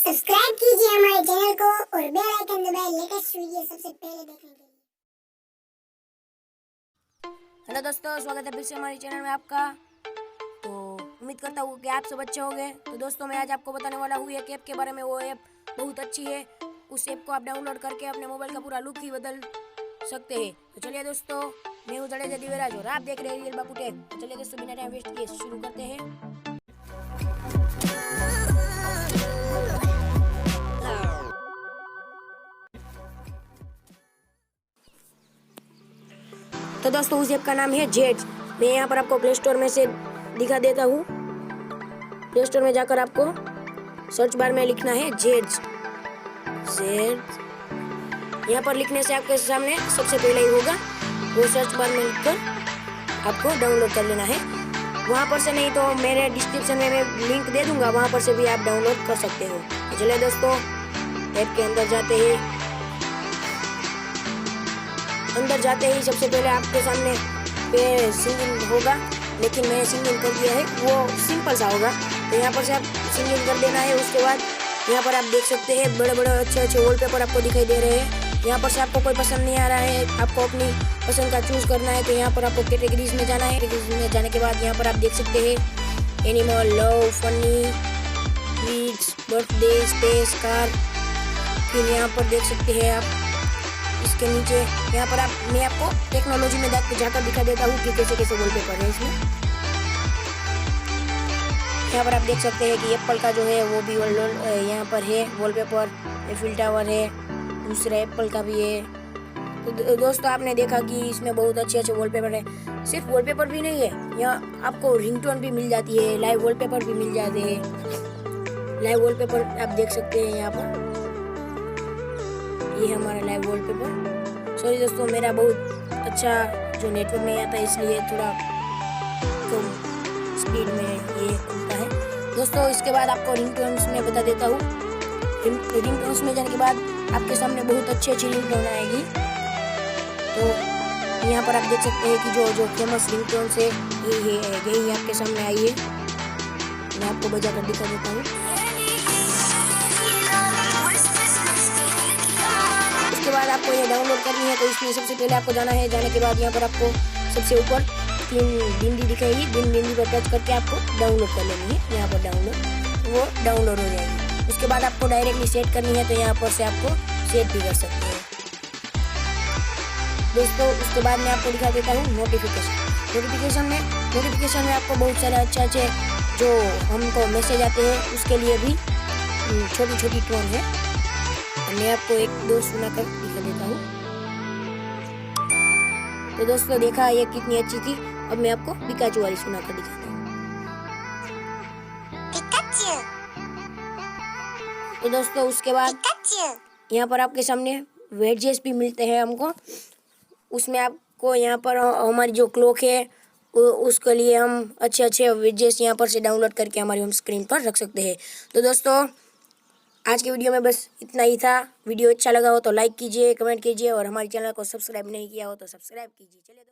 Subscribe कीजिए हमारे channel को और बेल आइकन दबाएं लेटेस्ट वीडियो सबसे पहले देखने के लिए। हेलो दोस्तों, स्वागत है फिर से हमारे चैनल में आपका। तो उम्मीद करता हूँ कि आप सब अच्छे होंगे। तो दोस्तों, मैं आज आपको बताने वाला हूँ एक ऐप के बारे में। वो ऐप बहुत अच्छी है। उस ऐप को आप डाउनलोड करके अपने मोबाइल का पूरा लुक ही बदल सकते हैं। तो चलिए दोस्तों, मैं हूँ जडेजा दिव्यराज और आप देख रहे हैं रियल बापू टेक। तो चलिए दोस्तों, बिना टाइम वेस्ट किए शुरू करते हैं। तो दोस्तों, उस ऐप का नाम है जेड्स। मैं यहाँ पर आपको प्ले स्टोर में से दिखा देता हूँ। प्ले स्टोर में जाकर आपको सर्च बार में लिखना है जेड्स। यहाँ पर लिखने से आपके सामने सबसे पहले ही होगा, वो सर्च बार में लिखकर आपको डाउनलोड कर लेना है। वहाँ पर से नहीं तो मेरे डिस्क्रिप्शन में मैं लिंक दे दूंगा, वहाँ पर से भी आप डाउनलोड कर सकते हो। तो चलिए दोस्तों, ऐप के अंदर जाते हैं। अंदर जाते ही सबसे पहले आपके सामने पे सिंगिंग होगा, लेकिन मैंने सिंगिंग कर दिया है, वो सिंपल सा होगा। तो यहाँ पर से आप सिंगिंग कर देना है। उसके बाद यहाँ पर आप देख सकते हैं बड़े बड़े अच्छे वॉलपेपर आपको दिखाई दे रहे हैं। यहाँ पर से आपको कोई पसंद नहीं आ रहा है, आपको अपनी पसंद का चूज करना है। तो यहाँ पर आपको कैटेगरीज में जाना है। कैटेगरीज में जाने के बाद यहाँ पर आप देख सकते हैं animal, love, funny, beats, birthday, space, car. फिर यहाँ पर देख सकते हैं आप इसके नीचे यहाँ पर मैं आपको टेक्नोलॉजी में जाकर दिखा देता हूँ कि कैसे कैसे वॉलपेपर है इसमें। यहाँ पर आप देख सकते हैं कि एप्पल का जो है वो भी यहाँ पर है वॉलपेपर। एफिल टावर है, दूसरा एप्पल का भी है। तो दोस्तों, आपने देखा कि इसमें बहुत अच्छे वॉलपेपर है। सिर्फ वॉलपेपर भी नहीं है, यहाँ आपको रिंगटोन भी मिल जाती है, लाइव वॉलपेपर भी मिल जाते हैं। लाइव वॉलपेपर आप देख सकते हैं यहाँ पर, ये हमारा लाइव वॉलपेपर। सॉरी दोस्तों, मेरा बहुत अच्छा जो नेटवर्क नहीं आता, इसलिए थोड़ा कम स्पीड में ये खुलता है। दोस्तों, इसके बाद आपको रिंगटोन्स में बता देता हूँ। रिंगटोन्स में जाने के बाद आपके सामने बहुत अच्छी रिंगटोन आएगी। तो यहाँ पर आप देख सकते हैं कि जो फेमस रिंगटोन्स है यही आपके सामने आई है। मैं आपको बजा कर दिखा देता हूँ। उसके बाद आपको ये डाउनलोड करनी है। तो इसमें सबसे पहले आपको जाना है। जाने के बाद यहाँ पर आपको सबसे ऊपर 3 बिंदी दिखाएगी। बिंदी पर टच करके आपको डाउनलोड कर लेनी है। यहाँ पर वो डाउनलोड हो जाएगी। उसके बाद आपको डायरेक्टली सेट करनी है। तो यहाँ पर से आपको सेट भी कर सकते हैं दोस्तों। उसके बाद मैं आपको दिखा देता हूँ नोटिफिकेशन में आपको बहुत सारे अच्छे जो हमको मैसेज आते हैं, उसके लिए भी छोटी छोटी टोन है। मैं आपको एक दो सुनाकर दिखा देता हूँ। तो दोस्तों, देखा ये कितनी अच्छी थी। अब मैं आपको पिकाचू वाली सुनाकर दिखाता हूँ। तो दोस्तों, उसके बाद यहाँ पर आपके सामने वेडजेस भी मिलते हैं हमको। उसमें आपको यहाँ पर हमारी जो क्लॉक है उसके लिए हम अच्छे वेडजेस यहाँ पर से डाउनलोड करके हमारी होम स्क्रीन पर रख सकते हैं। तो दोस्तों, आज की वीडियो में बस इतना ही था। वीडियो अच्छा लगा हो तो लाइक कीजिए, कमेंट कीजिए और हमारे चैनल को सब्सक्राइब नहीं किया हो तो सब्सक्राइब कीजिए। चलिए।